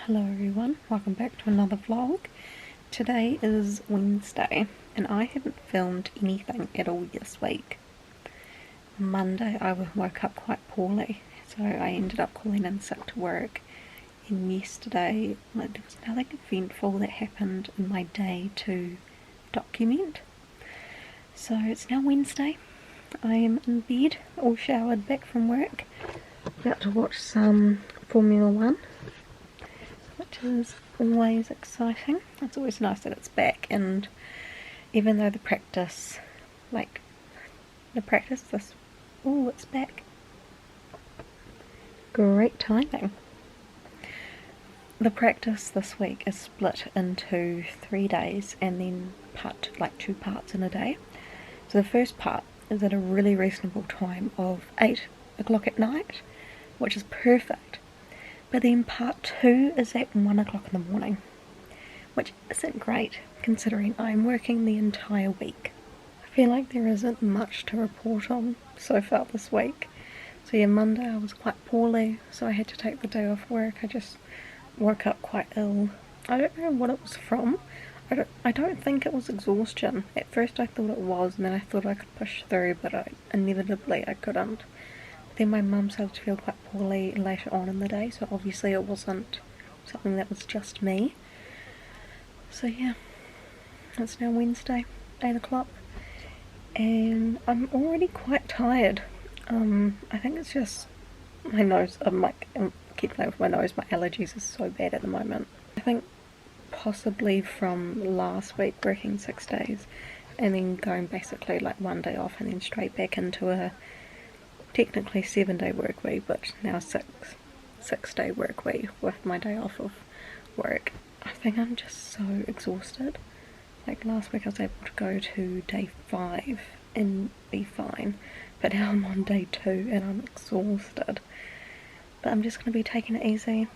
Hello everyone, welcome back to another vlog. Today is Wednesday and I haven't filmed anything at all this week. Monday I woke up quite poorly, so I ended up calling in sick to work, and yesterday there was nothing eventful that happened in my day to document. So it's now Wednesday, I am in bed, all showered, back from work, about to watch some Formula 1. Which is always exciting. It's always nice that it's back, and even though the practice this, oh, it's back. Great timing. The practice this week is split into 3 days and then two parts in a day. So the first part is at a really reasonable time of 8 o'clock at night, which is perfect. But then part 2 is at 1 o'clock in the morning, which isn't great considering I'm working the entire week. I feel like there isn't much to report on so far this week. So yeah, Monday I was quite poorly, so I had to take the day off work. I just woke up quite ill. I don't know what it was from. I don't think it was exhaustion. At first I thought it was, and then I thought I could push through, but inevitably I couldn't. Then my mum started to feel quite poorly later on in the day, so obviously it wasn't something that was just me. So yeah, it's now Wednesday, 8 o'clock, and I'm already quite tired. I think it's just my nose. I keep playing with my nose. My allergies are so bad at the moment. I think possibly from last week working 6 days and then going basically like 1 day off and then straight back into a technically 7-day work week, but now six-day work week with my day off of work. I think I'm just so exhausted. Like last week I was able to go to day 5 and be fine, but now I'm on day 2 and I'm exhausted. But I'm just going to be taking it easy,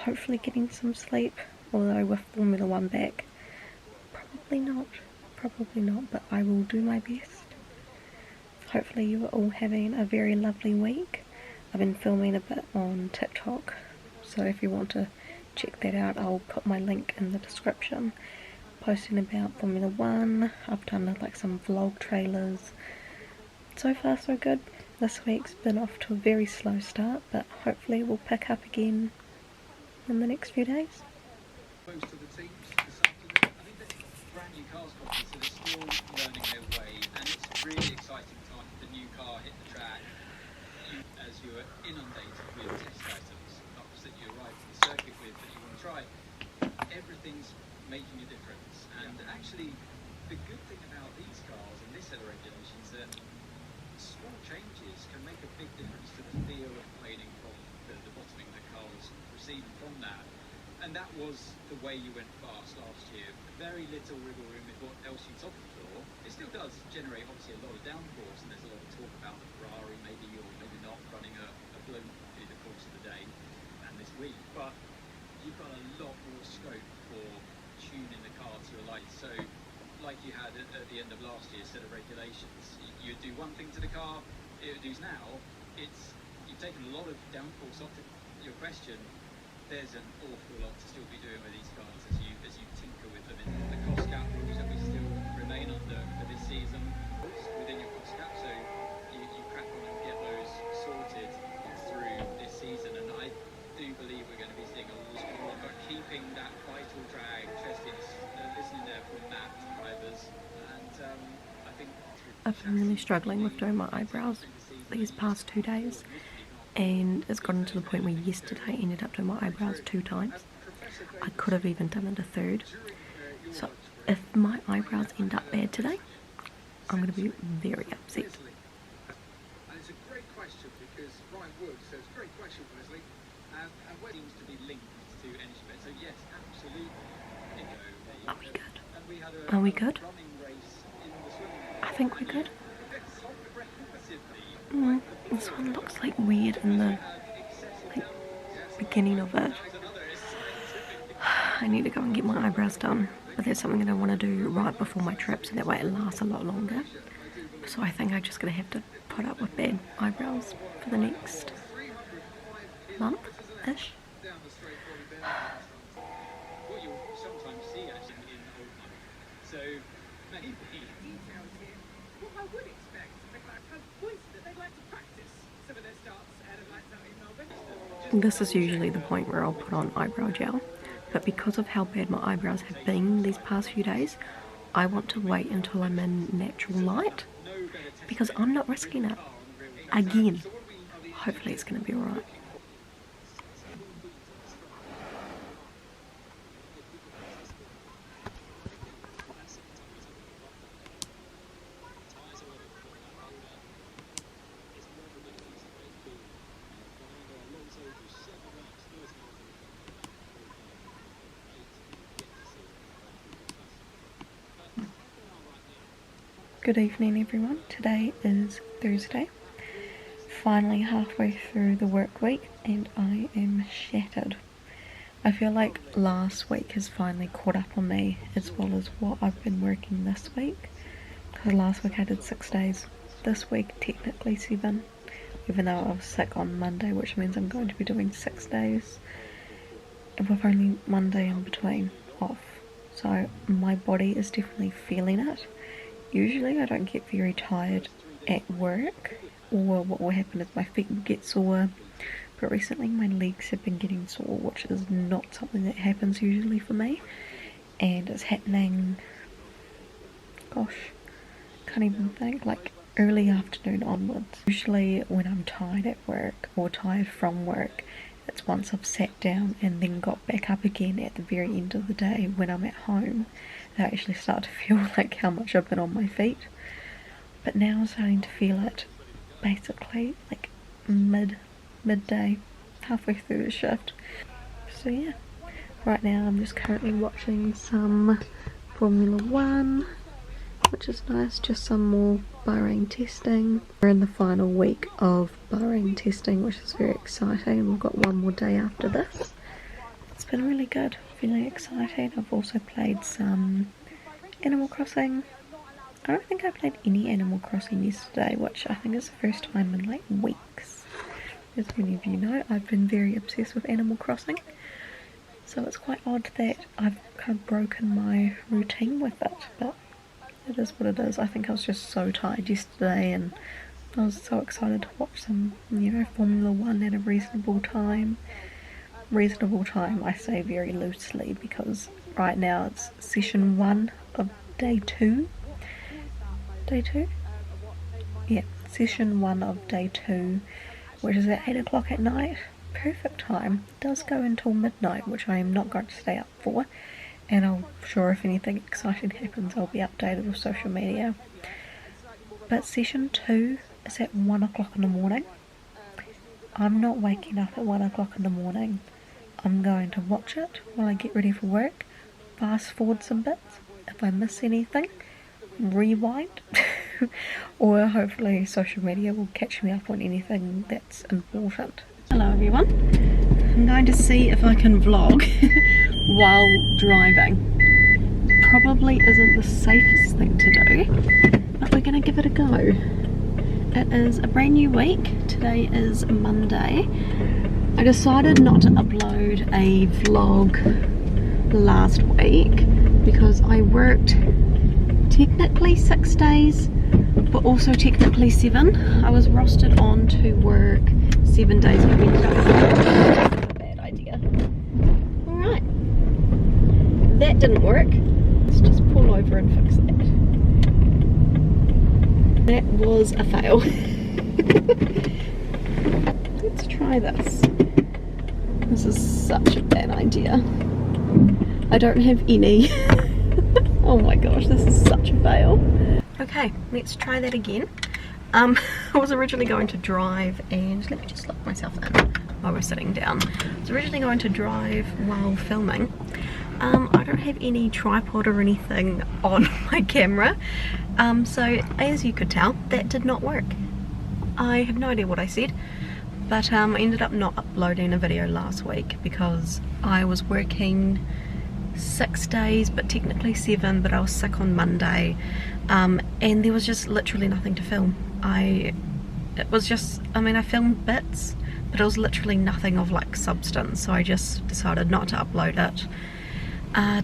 hopefully getting some sleep, although with Formula 1 back, probably not, but I will do my best. Hopefully you are all having a very lovely week. I've been filming a bit on TikTok, so if you want to check that out, I'll put my link in the description. Posting about Formula 1, I've done like some vlog trailers. So far so good. This week's been off to a very slow start, but hopefully we'll pick up again in the next few days. Most of the teams this afternoon, I think that brand new cars companies are still learning their way, and it's really exciting time. The new car hit the track, as you are inundated with test items, not just that you arrive at the circuit with that you want to try. Everything's making a difference, and actually the good thing about these cars and this set of regulations is that small changes can make a big difference to the feel of planing from the bottoming the cars receiving from that. And that was the way you went fast last year. Very little wriggle room with what else you top the floor. It still does generate obviously a lot of downforce, and there's a lot of talk about the Ferrari maybe or maybe not running a bloom through the course of the day and this week. But you've got a lot more scope for tuning the car to your light. So like you had at the end of last year's set of regulations, you do one thing to the car, it does now. You've taken a lot of downforce off your question. There's an awful lot to still be doing with these cars as you tinker with them. In the cost cap rules that we still remain under for this season within your cost cap, so you crack on and get those sorted through this season. And I do believe we're going to be seeing a lot more, but keeping that vital drag, listening there from Matt drivers, and I think I've been really struggling with doing my eyebrows these past 2 days. And it's gotten to the point where yesterday I ended up doing my eyebrows 2 times. I could have even done it a third. So if my eyebrows end up bad today, I'm going to be very upset. And it's a great question because Ryan Wood says, great question, Wesley. And what seems to be linked to energy bet. So yes, absolutely. Are we good? Are we good? I think we're good. This one looks like weird in the beginning of it. I need to go and get my eyebrows done, but that's something that I want to do right before my trip, so that way it lasts a lot longer. So I think I'm just going to have to put up with bad eyebrows for the next month-ish. what you'll sometimes see actually in old money. So maybe Details here. What I would expect if I had points that they'd like to practice some of their starts ahead of lights out in Melbourne. This is usually the point where I'll put on eyebrow gel, but because of how bad my eyebrows have been these past few days, I want to wait until I'm in natural light because I'm not risking it again. Hopefully it's going to be alright. Good evening everyone, today is Thursday, finally halfway through the work week and I am shattered. I feel like last week has finally caught up on me as well as what I've been working this week, because last week I did 6 days, this week technically 7, even though I was sick on Monday, which means I'm going to be doing 6 days with only one day in between off, so my body is definitely feeling it. Usually I don't get very tired at work, or what will happen is my feet will get sore, but recently my legs have been getting sore, which is not something that happens usually for me, and it's happening, gosh, can't even think, like early afternoon onwards. Usually when I'm tired at work or tired from work, it's once I've sat down and then got back up again at the very end of the day when I'm at home that I actually start to feel like how much I've been on my feet. But now I'm starting to feel it basically like midday, halfway through the shift. So yeah, right now I'm just currently watching some Formula 1, which is nice, just some more Bahrain testing. We're in the final week of Bahrain testing, which is very exciting, and we've got one more day after this. It's been really good, really exciting. I've also played some Animal Crossing. I don't think I played any Animal Crossing yesterday, which I think is the first time in like weeks. As many of you know, I've been very obsessed with Animal Crossing, so it's quite odd that I've kind of broken my routine with it, but it is what it is. I think I was just so tired yesterday and I was so excited to watch some, Formula 1 at a reasonable time. Reasonable time, I say very loosely, because right now it's session 1 of day 2. Day 2? Yeah, session 1 of day 2, which is at 8 o'clock at night. Perfect time. It does go until midnight, which I am not going to stay up for. And I'm sure if anything exciting happens I'll be updated with social media. But session 2 is at 1 o'clock in the morning. I'm not waking up at 1 o'clock in the morning. I'm going to watch it while I get ready for work, fast forward some bits, if I miss anything, rewind, or hopefully social media will catch me up on anything that's important. Hello everyone, I'm going to see if I can vlog while driving. Probably isn't the safest thing to do, but we're going to give it a go. It is a brand new week. Today is Monday. I decided not to upload a vlog last week because I worked technically 6 days, but also technically 7. I was rostered on to work 7 days a week. Bad idea. Alright. That didn't work. Let's just pull over and fix that. That was a fail. Let's try this. This is such a bad idea. I don't have any. Oh my gosh, this is such a fail. Okay, let's try that again. I was originally going to drive and let me just lock myself in while we're sitting down. I was originally going to drive while filming. I don't have any tripod or anything on my camera, so as you could tell, that did not work. I have no idea what I said, but I ended up not uploading a video last week because I was working 6 days, but technically 7, but I was sick on Monday, and there was just literally nothing to film. I filmed bits, but it was literally nothing of like substance, so I just decided not to upload it.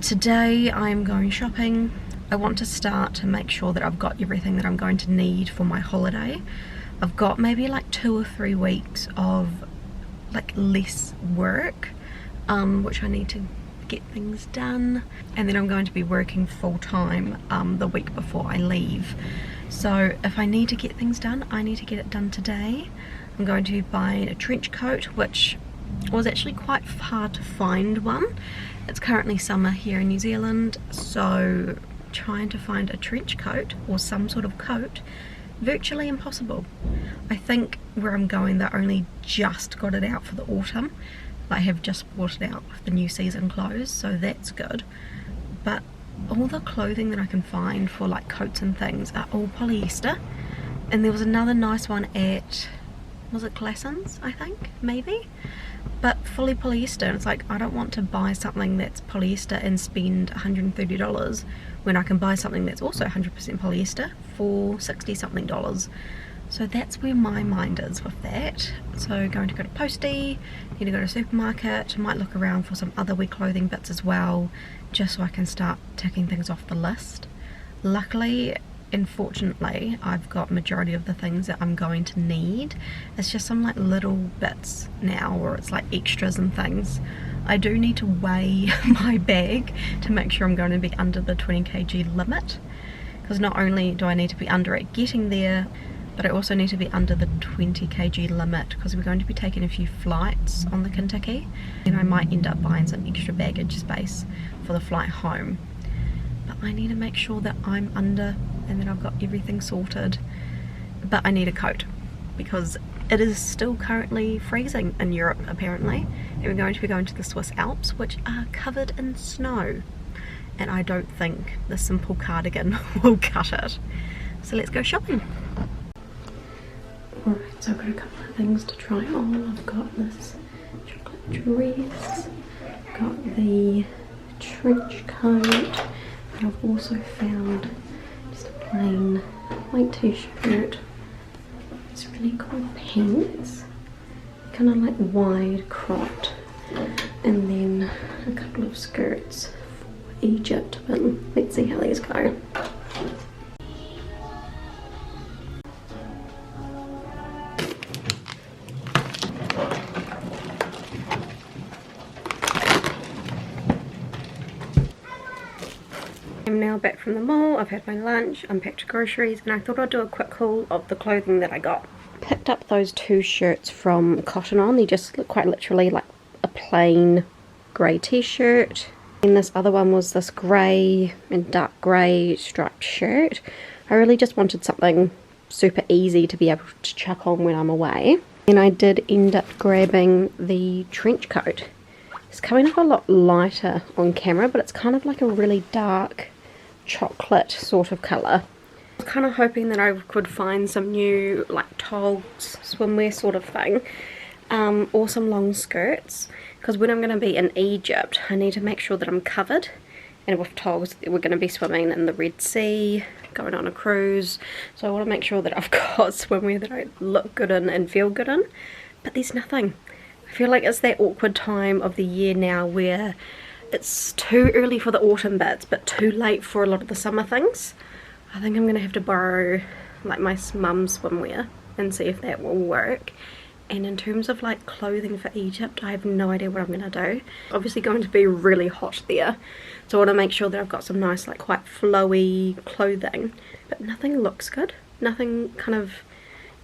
Today I'm going shopping. I want to start to make sure that I've got everything that I'm going to need for my holiday. I've got maybe like 2 or 3 weeks of like less work, which I need to get things done, and then I'm going to be working full-time the week before I leave. So if I need to get things done, I need to get it done today. I'm going to be buying a trench coat, which was actually quite hard to find one. It's currently summer here in New Zealand, so trying to find a trench coat or some sort of coat, virtually impossible. I think where I'm going, they only just got it out for the autumn. I have just bought it out with the new season clothes, so that's good. But all the clothing that I can find for like coats and things are all polyester. And there was another nice one at, was it Glassons, I think, maybe? But fully polyester, and it's like, I don't want to buy something that's polyester and spend $130 when I can buy something that's also 100% polyester for $60 something. So that's where my mind is with that. So going to go to Postie, need to go to a supermarket, might look around for some other wear clothing bits as well, just so I can start ticking things off the list. Luckily and fortunately, I've got majority of the things that I'm going to need. It's just some like little bits now, or it's like extras and things. I do need to weigh my bag to make sure I'm going to be under the 20 kg limit, because not only do I need to be under it getting there, but I also need to be under the 20 kg limit because we're going to be taking a few flights on the Kentucky, and I might end up buying some extra baggage space for the flight home. But I need to make sure that I'm under and that I've got everything sorted. But I need a coat because it is still currently freezing in Europe apparently, and we're going to be going to the Swiss Alps, which are covered in snow, and I don't think the simple cardigan will cut it. So let's go shopping. Alright, so I've got a couple of things to try on. I've got this chocolate dress, got the trench coat, and I've also found just a plain white t-shirt. It's really cool pants, kind of like wide cropped, and then a couple of skirts for Egypt, but let's see how these go. I'm now back from the mall. I've had my lunch, unpacked groceries, and I thought I'd do a quick haul of the clothing that I got. Picked up those 2 shirts from Cotton On. They just look quite literally like a plain grey t-shirt. And this other one was this grey and dark grey striped shirt. I really just wanted something super easy to be able to chuck on when I'm away. And I did end up grabbing the trench coat. It's coming up a lot lighter on camera, but it's kind of like a really dark chocolate sort of colour. I was kind of hoping that I could find some new like togs, swimwear sort of thing, or some long skirts, because when I'm going to be in Egypt I need to make sure that I'm covered, and with togs we're going to be swimming in the Red Sea, going on a cruise, so I want to make sure that I've got swimwear that I look good in and feel good in, but there's nothing. I feel like it's that awkward time of the year now where it's too early for the autumn bits but too late for a lot of the summer things. I think I'm going to have to borrow like my mum's swimwear and see if that will work. And in terms of like clothing for Egypt, I have no idea what I'm going to do. Obviously going to be really hot there, so I want to make sure that I've got some nice like quite flowy clothing, but nothing looks good. Nothing kind of,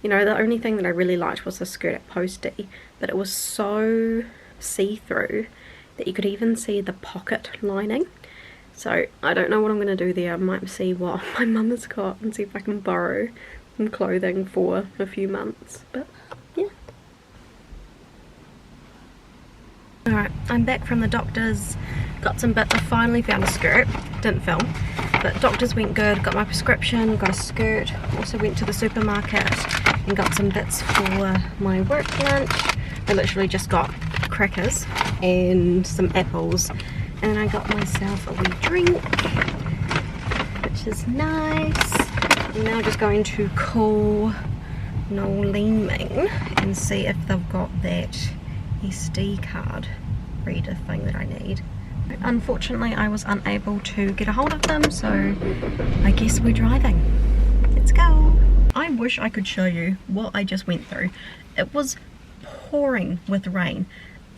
you know, the only thing that I really liked was the skirt at Postie, but it was so see-through that you could even see the pocket lining. So I don't know what I'm going to do there. I might see what my mum has got and see if I can borrow some clothing for a few months, but yeah. Alright, I'm back from the doctor's, got some bits. I finally found a skirt, didn't film, but doctors went good, got my prescription, got a skirt, also went to the supermarket and got some bits for my work lunch. I literally just got crackers and some apples, and then I got myself a wee drink, which is nice. I'm now just going to call Noleming and see if they've got that SD card reader thing that I need. Unfortunately, I was unable to get a hold of them, so I guess we're driving. Let's go. I wish I could show you what I just went through. It was pouring with rain.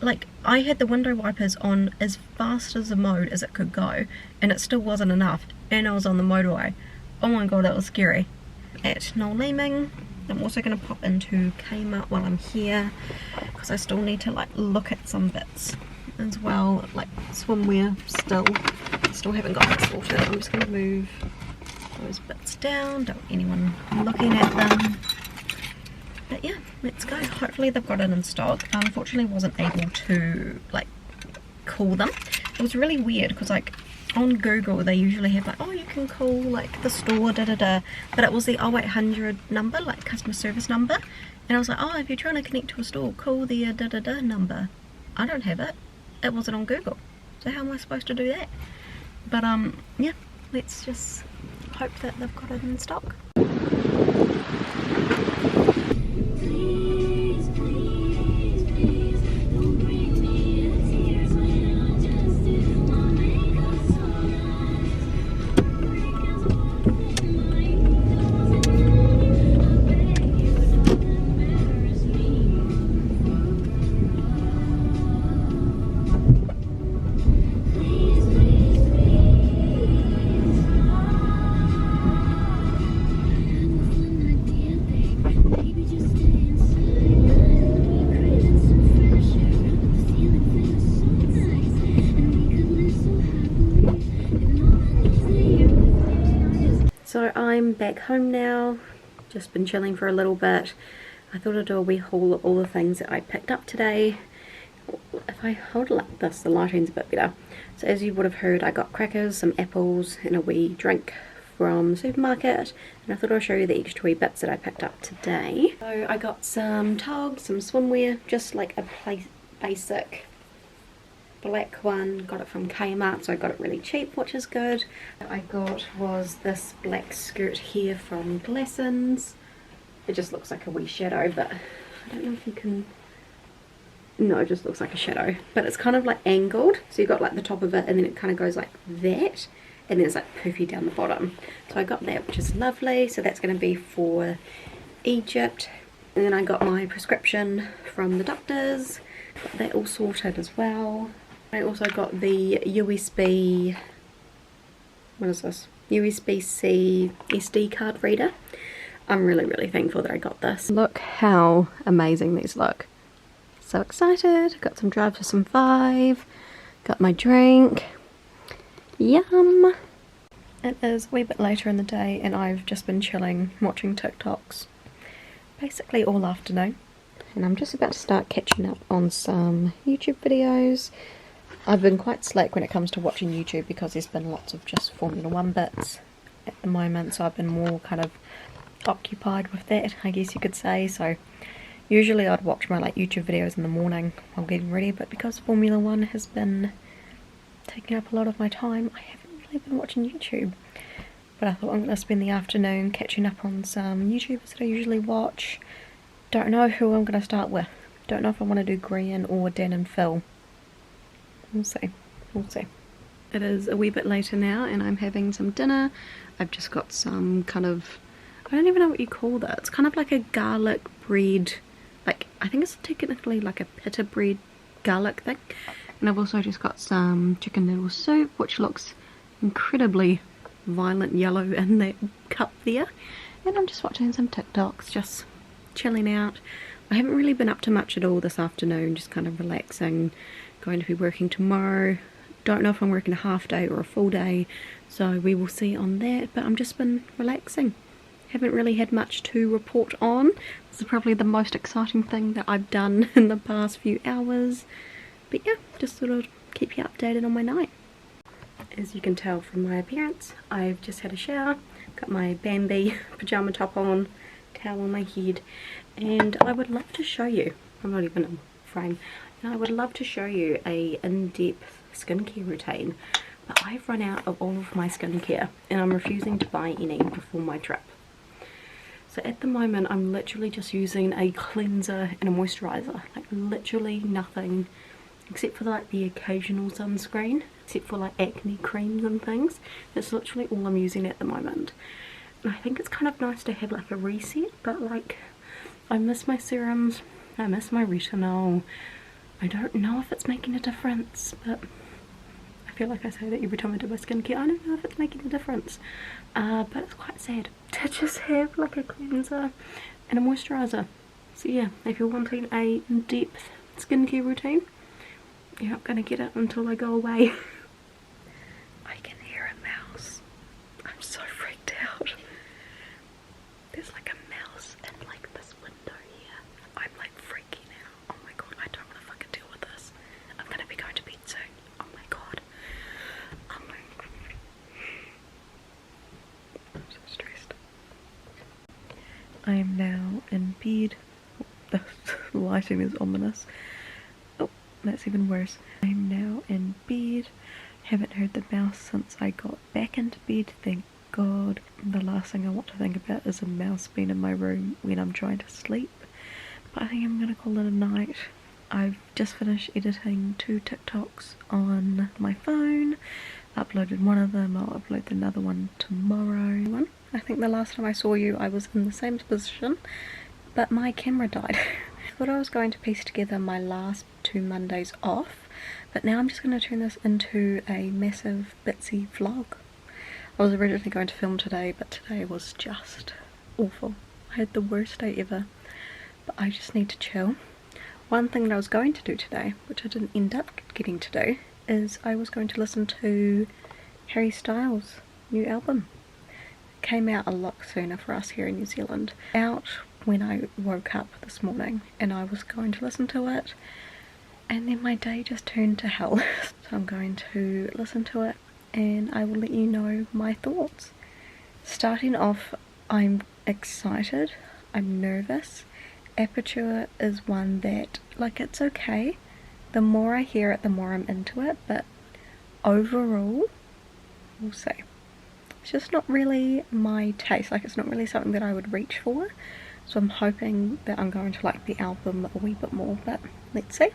Like, I had the window wipers on as fast as the mode as it could go, and it still wasn't enough, and I was on the motorway. Oh my god, that was scary. At Noleming, I'm also going to pop into Kmart while I'm here, because I still need to like look at some bits as well, like swimwear. Still haven't got that sorted. I'm just going to move those bits down, don't want anyone looking at them. But yeah, let's go. Hopefully they've got it in stock. I unfortunately wasn't able to like call them. It was really weird because like on Google they usually have like, oh, you can call like the store, but it was the 0800 number, like customer service number, and I was like, oh, if you're trying to connect to a store, call the number. I don't have it. It wasn't on Google, so how am I supposed to do that? But yeah, let's just hope that they've got it in stock. So I'm back home now, just been chilling for a little bit. I thought I'd do a wee haul of all the things that I picked up today. If I hold it like this, the lighting's a bit better. So as you would have heard, I got crackers, some apples and a wee drink from the supermarket, and I thought I'd show you the extra wee bits that I picked up today. So I got some togs, some swimwear, just like a basic black one. Got it from Kmart, so I got it really cheap, which is good. What I got was this black skirt here from Glassons. It just looks like a wee shadow, but I don't know if you can... No, it just looks like a shadow, but it's kind of like angled, so you got like the top of it and then it kind of goes like that, and then it's like poofy down the bottom. So I got that, which is lovely. So that's going to be for Egypt. And then I got my prescription from the doctors, got that all sorted as well. I also got the USB, what is this? USB-C SD card reader. I'm really thankful that I got this. Look how amazing these look. So excited. Got some drive for some 5. Got my drink. Yum. It is a wee bit later in the day and I've just been chilling, watching TikToks basically all afternoon. And I'm just about to start catching up on some YouTube videos. I've been quite slack when it comes to watching YouTube because there's been lots of just Formula 1 bits at the moment, so I've been more kind of occupied with that, I guess you could say. So usually I'd watch my like YouTube videos in the morning while getting ready, but because Formula 1 has been taking up a lot of my time, I haven't really been watching YouTube. But I thought I'm going to spend the afternoon catching up on some YouTubers that I usually watch. Don't know who I'm going to start with. Don't know if I want to do Grian or Dan and Phil. We'll see. We'll see. It is a wee bit later now and I'm having some dinner. I've just got some kind of, I don't even know what you call that. It's kind of like a garlic bread, like I think it's technically like a pita bread garlic thing. And I've also just got some chicken noodle soup, which looks incredibly violent yellow in that cup there. And I'm just watching some TikToks, just chilling out. I haven't really been up to much at all this afternoon, just kind of relaxing. Going to be working tomorrow. Don't know if I'm working a half day or a full day, so we will see on that, but I've just been relaxing. Haven't really had much to report on. This is probably the most exciting thing that I've done in the past few hours. But yeah, just sort of keep you updated on my night. As you can tell from my appearance, I've just had a shower, got my Bambi pyjama top on, towel on my head, and I would love to show you, I'm not even in frame, and I would love to show you a in-depth skincare routine, but I've run out of all of my skincare and I'm refusing to buy any before my trip. So at the moment I'm literally just using a cleanser and a moisturiser, like literally nothing except for like the occasional sunscreen, except for like acne creams and things. That's literally all I'm using at the moment. And I think it's kind of nice to have like a reset, but like I miss my serums, I miss my retinol. I don't know if it's making a difference, but I feel like I say that every time I do my skincare. I don't know if it's making a difference, but it's quite sad to just have like a cleanser and a moisturiser. So yeah, if you're wanting a in-depth skincare routine, you're not gonna get it until I go away. I can hear a mouse. I'm so freaked out. There's like a mouse in like this window here. I'm like freaking out. Oh my god, I don't want to fucking deal with this. I'm gonna be going to bed soon. Oh my god. Oh my god. I'm so stressed. I am now in bed. The lighting is ominous. Oh, that's even worse. I'm now in bed. Haven't heard the mouse since I got back into bed, thank God. The last thing I want to think about is a mouse being in my room when I'm trying to sleep. But I think I'm gonna call it a night. I've just finished editing 2 TikToks on my phone. Uploaded one of them, I'll upload another one tomorrow. I think the last time I saw you I was in the same position, but my camera died. I thought I was going to piece together my last 2 Mondays off, but now I'm just going to turn this into a massive Bitsy vlog. I was originally going to film today, but today was just awful. I had the worst day ever, but I just need to chill. One thing that I was going to do today, which I didn't end up getting to do, is I was going to listen to Harry Styles' new album. It came out a lot sooner for us here in New Zealand. Out when I woke up this morning, and I was going to listen to it, and then my day just turned to hell. So I'm going to listen to it and I will let you know my thoughts. Starting off, I'm excited, I'm nervous. Aperture is one that, like, it's okay. The more I hear it, the more I'm into it, but overall, we'll see. It's just not really my taste, like it's not really something that I would reach for. So I'm hoping that I'm going to like the album a wee bit more, but let's see.